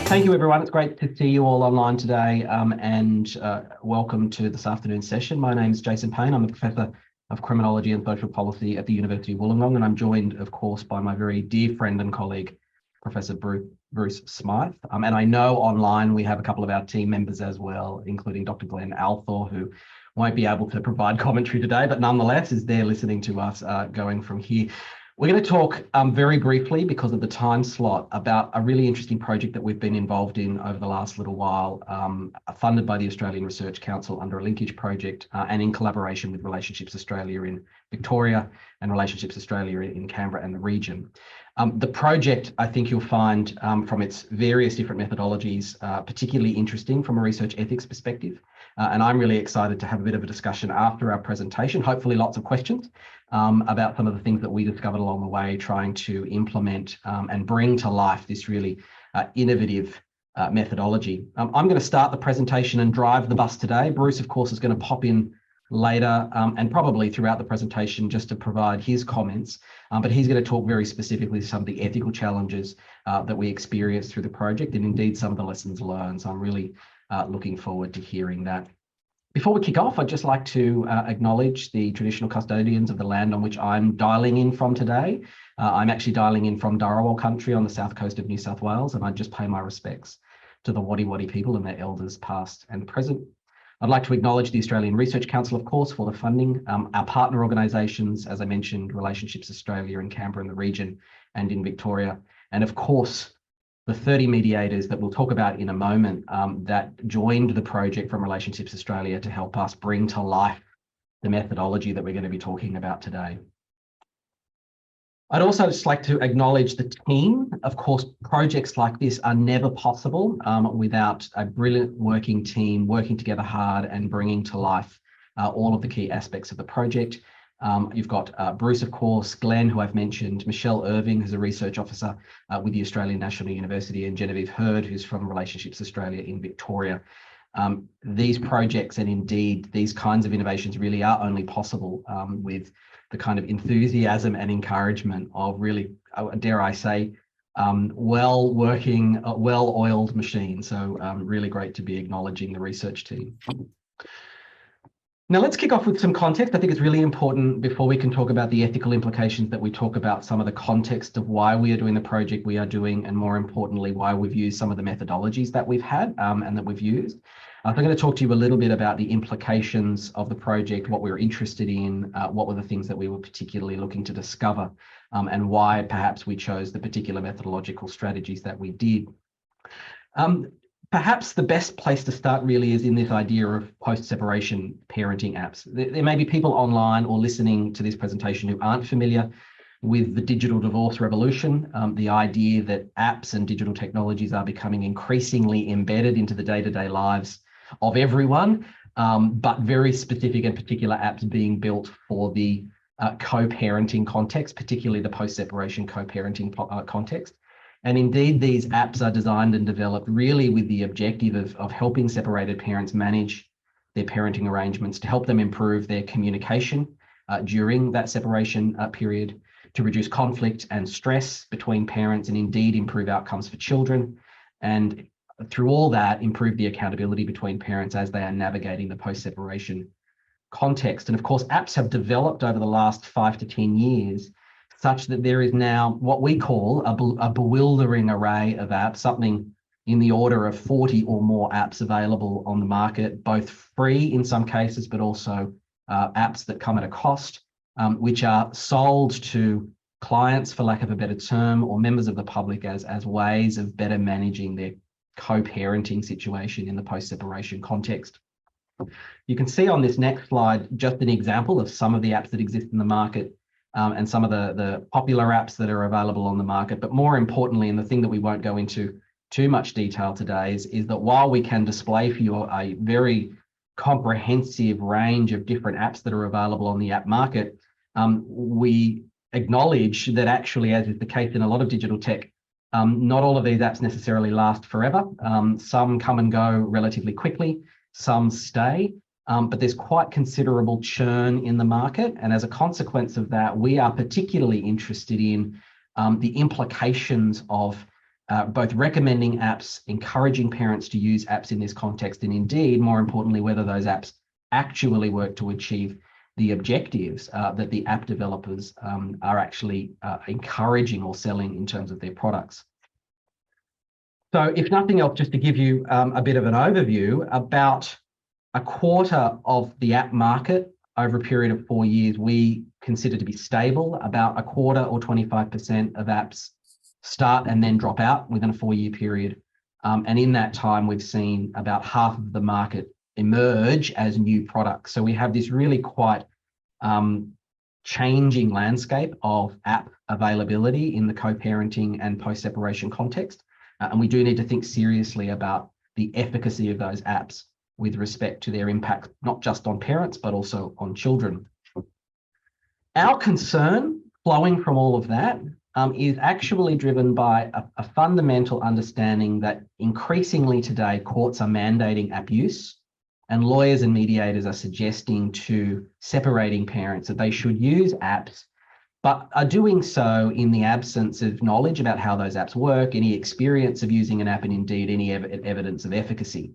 Thank you, everyone. It's great to see you all online today, and welcome to this afternoon's session. My name is Jason Payne. I'm a professor of criminology and social policy at the University of Wollongong, and I'm joined, of course, by my very dear friend and colleague, Professor Bruce Smyth. And I know online we have a couple of our team members as well, including Dr. Glenn Althor, who won't be able to provide commentary today, but nonetheless is there listening to us going from here. We're going to talk very briefly, because of the time slot, about a really interesting project that we've been involved in over the last little while, funded by the Australian Research Council under a linkage project and in collaboration with Relationships Australia in Victoria and Relationships Australia in Canberra and the region. The project, I think you'll find from its various different methodologies, particularly interesting from a research ethics perspective. And I'm really excited to have a bit of a discussion after our presentation, hopefully lots of questions about some of the things that we discovered along the way, trying to implement and bring to life this really innovative methodology. I'm going to start the presentation and drive the bus today. Bruce, of course, is going to pop in later and probably throughout the presentation just to provide his comments, but he's going to talk very specifically some of the ethical challenges that we experienced through the project and indeed some of the lessons learned. So I'm really looking forward to hearing that. Before we kick off, I'd just like to acknowledge the traditional custodians of the land on which I'm dialing in from today. I'm actually dialing in from Dharawal country on the south coast of New South Wales, and I just pay my respects to the Wadi people and their elders past and present. I'd like to acknowledge the Australian Research Council, of course, for the funding, our partner organisations, as I mentioned, Relationships Australia in Canberra and the region and in Victoria, and of course, the 30 mediators that we'll talk about in a moment that joined the project from Relationships Australia to help us bring to life the methodology that we're going to be talking about today. I'd also just like to acknowledge the team. Of course, projects like this are never possible without a brilliant working team working together hard and bringing to life all of the key aspects of the project. You've got Bruce, of course, Glenn, who I've mentioned, Michelle Irving, who's a research officer with the Australian National University, and Genevieve Hurd, who's from Relationships Australia in Victoria. These projects and indeed these kinds of innovations really are only possible with the kind of enthusiasm and encouragement of really, dare I say, well-working, well-oiled machines. So really great to be acknowledging the research team. Now let's kick off with some context. I think it's really important before we can talk about the ethical implications that we talk about some of the context of why we are doing the project we are doing, and more importantly, why we've used some of the methodologies that we've had and that we've used. I'm going to talk to you a little bit about the implications of the project, what we were interested in, what were the things that we were particularly looking to discover, and why perhaps we chose the particular methodological strategies that we did. Perhaps the best place to start really is in this idea of post-separation parenting apps. There may be people online or listening to this presentation who aren't familiar with the digital divorce revolution, the idea that apps and digital technologies are becoming increasingly embedded into the day-to-day lives of everyone, but very specific and particular apps being built for the co-parenting context, particularly the post-separation co-parenting context. And indeed, these apps are designed and developed really with the objective of helping separated parents manage their parenting arrangements, to help them improve their communication during that separation period, to reduce conflict and stress between parents, and indeed improve outcomes for children. And through all that, improve the accountability between parents as they are navigating the post-separation context. And of course, apps have developed over the last 5 to 10 years such that there is now what we call a bewildering array of apps, something in the order of 40 or more apps available on the market, both free in some cases, but also apps that come at a cost, which are sold to clients, for lack of a better term, or members of the public as ways of better managing their co-parenting situation in the post-separation context. You can see on this next slide just an example of some of the apps that exist in the market, and some of the popular apps that are available on the market. But more importantly, and the thing that we won't go into too much detail today is that while we can display for you a very comprehensive range of different apps that are available on the app market, we acknowledge that actually, as is the case in a lot of digital tech, not all of these apps necessarily last forever. Some come and go relatively quickly, some stay. But there's quite considerable churn in the market. And as a consequence of that, we are particularly interested in the implications of both recommending apps, encouraging parents to use apps in this context, and indeed, more importantly, whether those apps actually work to achieve the objectives that the app developers are actually encouraging or selling in terms of their products. So if nothing else, just to give you a bit of an overview, about a quarter of the app market over a period of 4 years, we consider to be stable. About a quarter or 25% of apps start and then drop out within a 4-year period. And in that time, we've seen about half of the market emerge as new products. So we have this really quite changing landscape of app availability in the co-parenting and post-separation context. And we do need to think seriously about the efficacy of those apps with respect to their impact, not just on parents, but also on children. Our concern flowing from all of that is actually driven by a fundamental understanding that increasingly today courts are mandating app use, and lawyers and mediators are suggesting to separating parents that they should use apps, but are doing so in the absence of knowledge about how those apps work, any experience of using an app, and indeed any evidence of efficacy.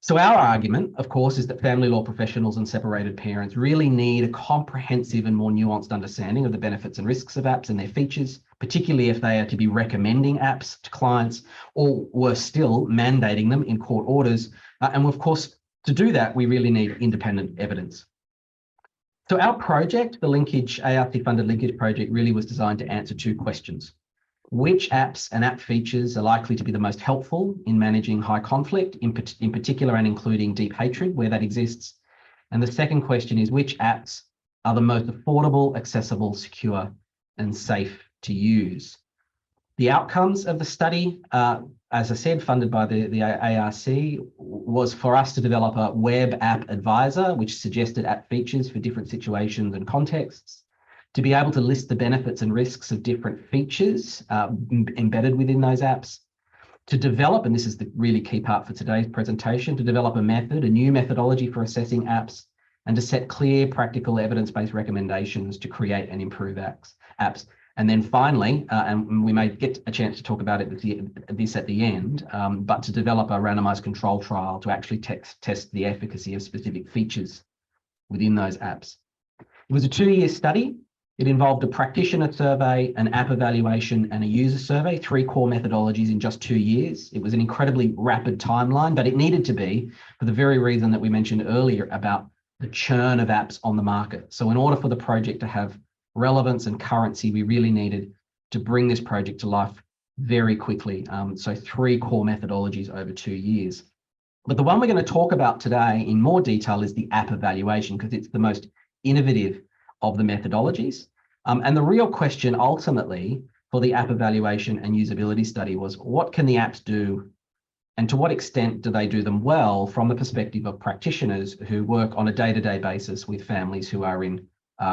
So our argument, of course, is that family law professionals and separated parents really need a comprehensive and more nuanced understanding of the benefits and risks of apps and their features, particularly if they are to be recommending apps to clients, or worse still, mandating them in court orders. And of course, to do that, we really need independent evidence. So our project, the ARC-funded linkage project, really was designed to answer 2 questions. Which apps and app features are likely to be the most helpful in managing high conflict, in particular and including deep hatred where that exists? And the second question is, which apps are the most affordable, accessible, secure, and safe to use? The outcomes of the study, as I said, funded by the ARC, was for us to develop a web app advisor, which suggested app features for different situations and contexts, to be able to list the benefits and risks of different features embedded within those apps, to develop, and this is the really key part for today's presentation, to develop a new methodology for assessing apps, and to set clear, practical, evidence-based recommendations to create and improve apps. And then finally, and we may get a chance to talk about it at the end, but to develop a randomized control trial to actually test the efficacy of specific features within those apps. It was a 2-year study. It involved a practitioner survey, an app evaluation, and a user survey, 3 core methodologies in just 2 years. It was an incredibly rapid timeline, but it needed to be for the very reason that we mentioned earlier about the churn of apps on the market. So in order for the project to have relevance and currency, we really needed to bring this project to life very quickly. So 3 core methodologies over 2 years. But the one we're going to talk about today in more detail is the app evaluation, because it's the most innovative of the methodologies. And the real question ultimately for the app evaluation and usability study was, what can the apps do, and to what extent do they do them well from the perspective of practitioners who work on a day-to-day basis with families who are in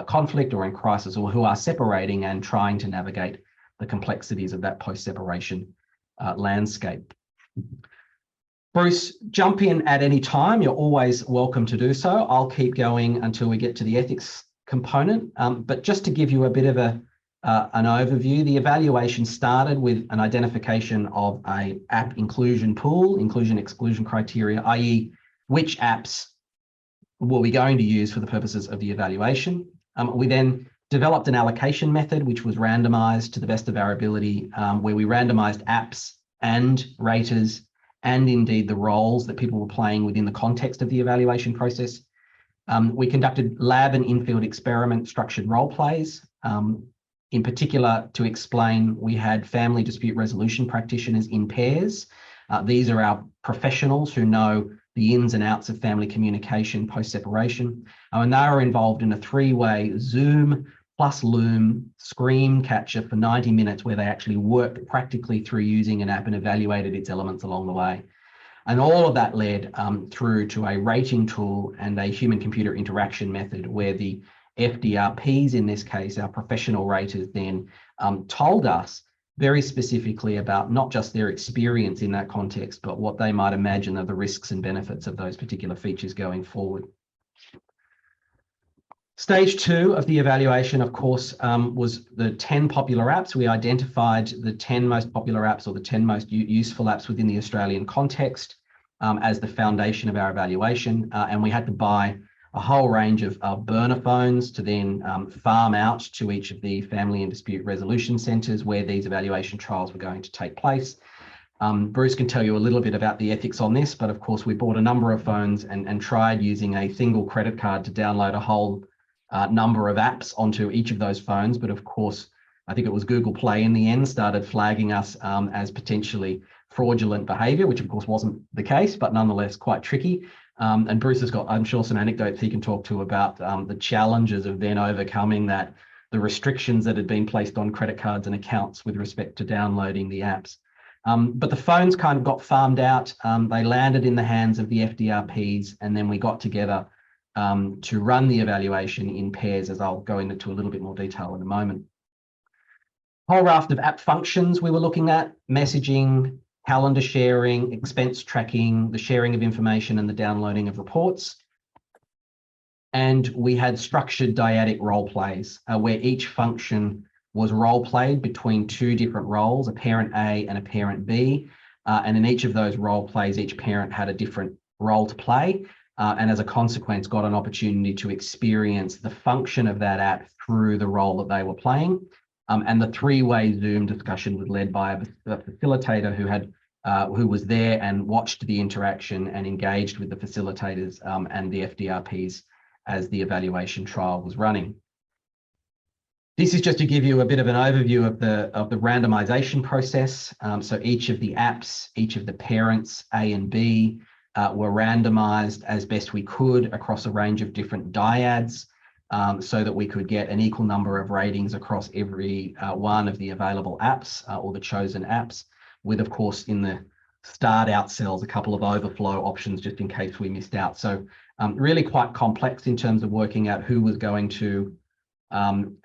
conflict or in crisis, or who are separating and trying to navigate the complexities of that post-separation landscape. Bruce, jump in at any time. You're always welcome to do so. I'll keep going until we get to the ethics component. But just to give you a bit of an overview, the evaluation started with an identification of an app inclusion pool, inclusion-exclusion criteria, i.e. which apps were we going to use for the purposes of the evaluation. We then developed an allocation method, which was randomized to the best of our ability, where we randomized apps and raters, and indeed the roles that people were playing within the context of the evaluation process. We conducted lab and in-field experiment structured role plays. In particular, to explain, we had family dispute resolution practitioners in pairs. These are our professionals who know the ins and outs of family communication post-separation. And they are involved in a 3-way Zoom plus Loom screen catcher for 90 minutes, where they actually worked practically through using an app and evaluated its elements along the way. And all of that led through to a rating tool and a human-computer interaction method, where the FDRPs, in this case, our professional raters, then told us very specifically about not just their experience in that context, but what they might imagine are the risks and benefits of those particular features going forward. Stage 2 of the evaluation, of course, was the 10 popular apps. We identified the 10 most popular apps or the 10 most useful apps within the Australian context as the foundation of our evaluation. And we had to buy a whole range of burner phones to then farm out to each of the family and dispute resolution centres where these evaluation trials were going to take place. Bruce can tell you a little bit about the ethics on this, but of course we bought a number of phones and tried using a single credit card to download a whole number of apps onto each of those phones. But of course, I think it was Google Play in the end started flagging us as potentially fraudulent behaviour, which of course wasn't the case, but nonetheless quite tricky. And Bruce has got, I'm sure, some anecdotes he can talk to about the challenges of then overcoming that, the restrictions that had been placed on credit cards and accounts with respect to downloading the apps. But the phones kind of got farmed out. They landed in the hands of the FDRPs, and then we got together to run the evaluation in pairs, as I'll go into a little bit more detail in a moment. Whole raft of app functions we were looking at: messaging, calendar sharing, expense tracking, the sharing of information and the downloading of reports. And we had structured dyadic role plays where each function was role played between two different roles, a parent A and a parent B. And in each of those role plays, each parent had a different role to play. And as a consequence, got an opportunity to experience the function of that app through the role that they were playing. And the three-way Zoom discussion was led by a facilitator who was there and watched the interaction and engaged with the facilitators and the FDRPs as the evaluation trial was running. This is just to give you a bit of an overview of the randomization process. So each of the apps, each of the parents, A and B, were randomized as best we could across a range of different dyads so that we could get an equal number of ratings across every one of the available apps or the chosen apps, with, of course, in the start out cells, a couple of overflow options just in case we missed out. So really quite complex in terms of working out who was going to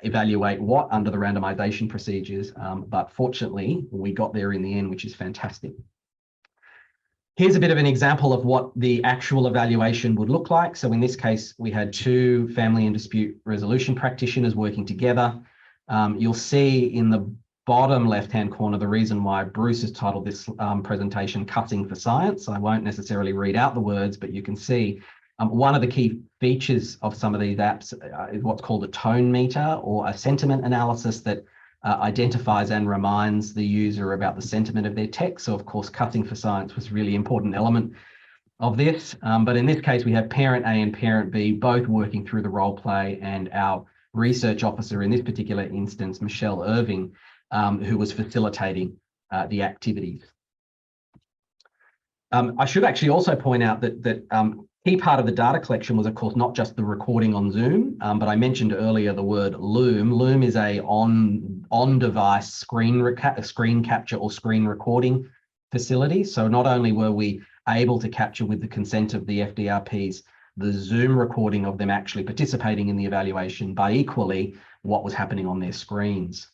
evaluate what under the randomization procedures. But fortunately, we got there in the end, which is fantastic. Here's a bit of an example of what the actual evaluation would look like. So in this case, we had two family and dispute resolution practitioners working together. You'll see in the bottom left-hand corner the reason why Bruce has titled this presentation Cussing for Science. I won't necessarily read out the words, but you can see one of the key features of some of these apps is what's called a tone meter, or a sentiment analysis that identifies and reminds the user about the sentiment of their text. So of course, Cussing for Science was a really important element of this. But in this case, we have parent A and parent B both working through the role play, and our research officer in this particular instance, Michelle Irving, who was facilitating the activities. I should actually also point out that key part of the data collection was, of course, not just the recording on Zoom, but I mentioned earlier the word Loom. Loom is a on-device screen capture or screen recording facility. So not only were we able to capture, with the consent of the FDRPs, the Zoom recording of them actually participating in the evaluation, but equally what was happening on their screens.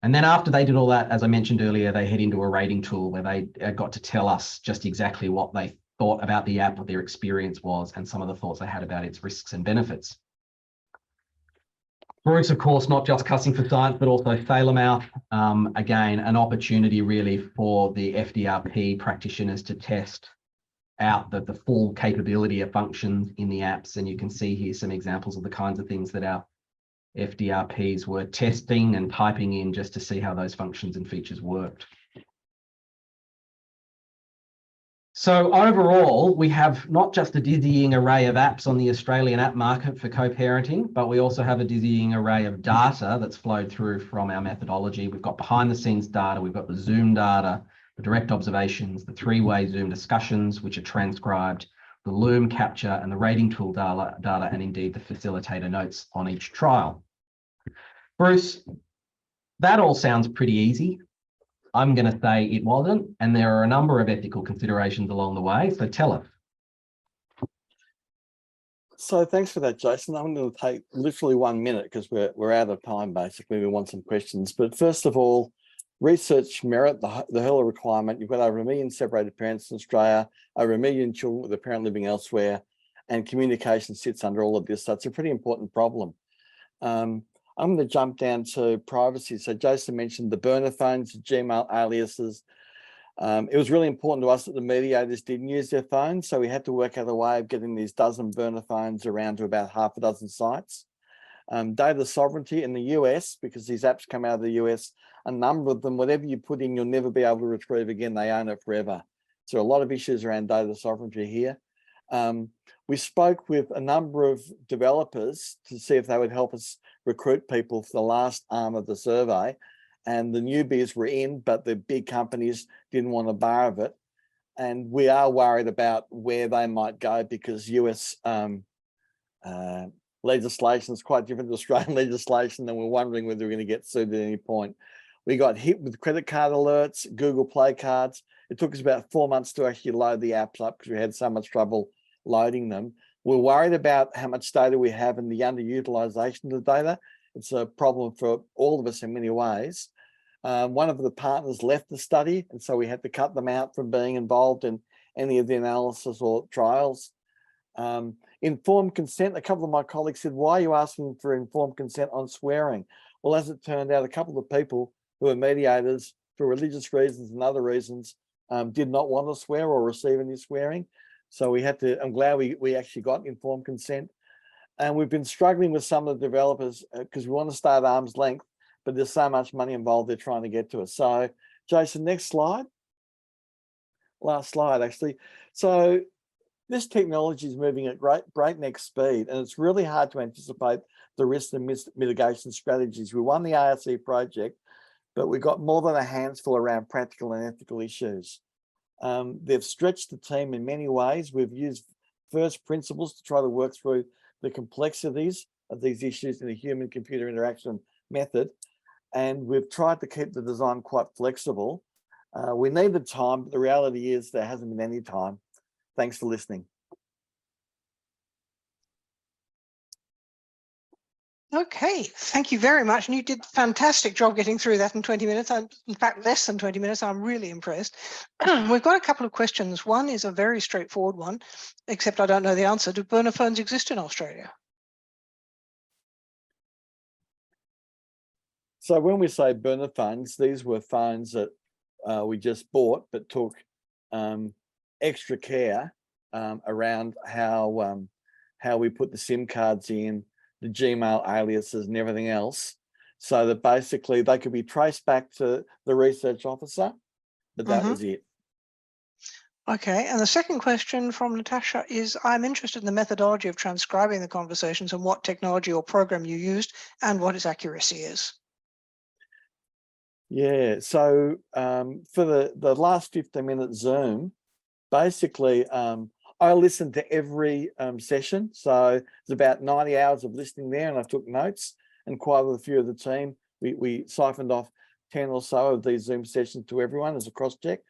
And then after they did all that, as I mentioned earlier, they head into a rating tool where they got to tell us just exactly what they thought about the app, what their experience was, and some of the thoughts they had about its risks and benefits. Bruce, of course, not just Cussing for Science, but also Failmouth. Again, an opportunity really for the FDRP practitioners to test out the full capability of functions in the apps. And you can see here some examples of the kinds of things that our FDRPs were testing and typing in just to see how those functions and features worked. So overall, we have not just a dizzying array of apps on the Australian app market for co-parenting, but we also have a dizzying array of data that's flowed through from our methodology. We've got behind the scenes data, we've got the Zoom data, the direct observations, the three-way Zoom discussions, which are transcribed, the Loom capture, and the rating tool data, and indeed the facilitator notes on each trial. Bruce, that all sounds pretty easy. I'm going to say it wasn't, and there are a number of ethical considerations along the way, so tell us. So thanks for that, Jason. I'm going to take literally 1 minute because we're out of time, basically. We want some questions. But first of all, research merit, the HREC requirement. You've got over 1 million separated parents in Australia, over 1 million children with a parent living elsewhere, and communication sits under all of this. So it's a pretty important problem. I'm going to jump down to privacy. So Jason mentioned the burner phones, the Gmail aliases. It was really important to us that the mediators didn't use their phones. So we had to work out a way of getting these dozen burner phones around to about half a dozen sites. Data sovereignty in the US, because these apps come out of the US, a number of them, whatever you put in, you'll never be able to retrieve again. They own it forever. So a lot of issues around data sovereignty here. We spoke with a number of developers to see if they would help us recruit people for the last arm of the survey. And the newbies were in, but the big companies didn't want a bar of it. And we are worried about where they might go, because US legislation is quite different to Australian legislation, and we're wondering whether we're going to get sued at any point. We got hit with credit card alerts, Google Play cards. It took us about 4 months to actually load the apps up because we had so much trouble loading them. We're worried about how much data we have and the underutilization of the data. It's a problem for all of us in many ways. One of the partners left the study, and so we had to cut them out from being involved in any of the analysis or trials. Informed consent, a couple of my colleagues said, why are you asking for informed consent on swearing? Well, as it turned out, a couple of people who are mediators for religious reasons and other reasons did not want to swear or receive any swearing. So we had to, I'm glad we actually got informed consent. And we've been struggling with some of the developers because we want to stay at arm's length, but there's so much money involved they're trying to get to us. So Jason, next slide. Last slide, actually. So this technology is moving at breakneck speed, and it's really hard to anticipate the risk and mitigation strategies. We won the ARC project, but we got more than a handful around practical and ethical issues. They've stretched the team in many ways. We've used first principles to try to work through the complexities of these issues in a human-computer interaction method, and we've tried to keep the design quite flexible. We needed time, but the reality is there hasn't been any time. Thanks for listening. Okay, thank you very much. And you did a fantastic job getting through that in 20 minutes. In fact, less than 20 minutes. I'm really impressed. We've got a couple of questions. One is a very straightforward one, except I don't know the answer. Do burner phones exist in Australia? So when we say burner phones, these were phones that we just bought, but took extra care around how we put the SIM cards in, the Gmail aliases and everything else, so that basically they could be traced back to the research officer, but that was it. Okay, and the second question from Natasha is, I'm interested in the methodology of transcribing the conversations and what technology or program you used and what its accuracy is. Yeah, so for the last 15-minute Zoom, basically, I listened to every session. So it's about 90 hours of listening there, and I took notes, and quite a few of the team, we siphoned off 10 or so of these Zoom sessions to everyone as a cross-check.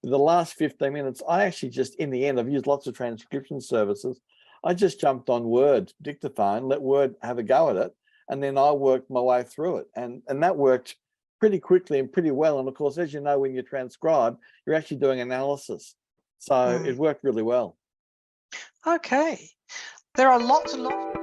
The last 15 minutes, I actually just, in the end, I've used lots of transcription services. I just jumped on Word, dictaphone, let Word have a go at it, and then I worked my way through it. And that worked pretty quickly and pretty well. And of course, as you know, when you transcribe, you're actually doing analysis. So it worked really well. Okay. There are lots and lots.